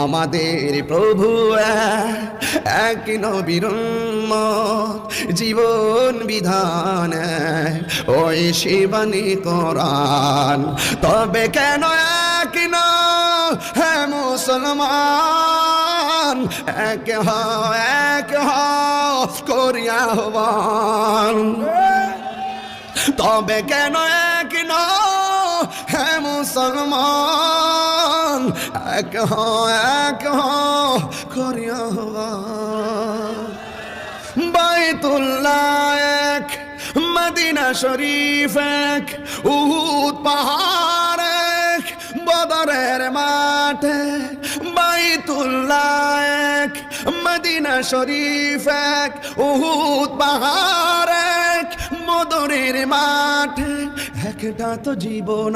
আমাদের প্রভু এক নবীর উম্মত, জীবন বিধান ওই শিবানী কোরআন। তবে কেন এক না হে মুসলমান, এক করিয়া আহ্বান। তবে কেন এক না হে মুসলমান, এক করিয়া আহ্বান। বাইতুল্লাহ এক, মদিনা শরীফ এক, উহুদ পাহাড় এক, বদরের মাঠে। বাইতুল্লাহ এক, মদিনা শরীফ এক, উহুদ পাহাড় এক, বদরের মাঠে। একটা তো জীবন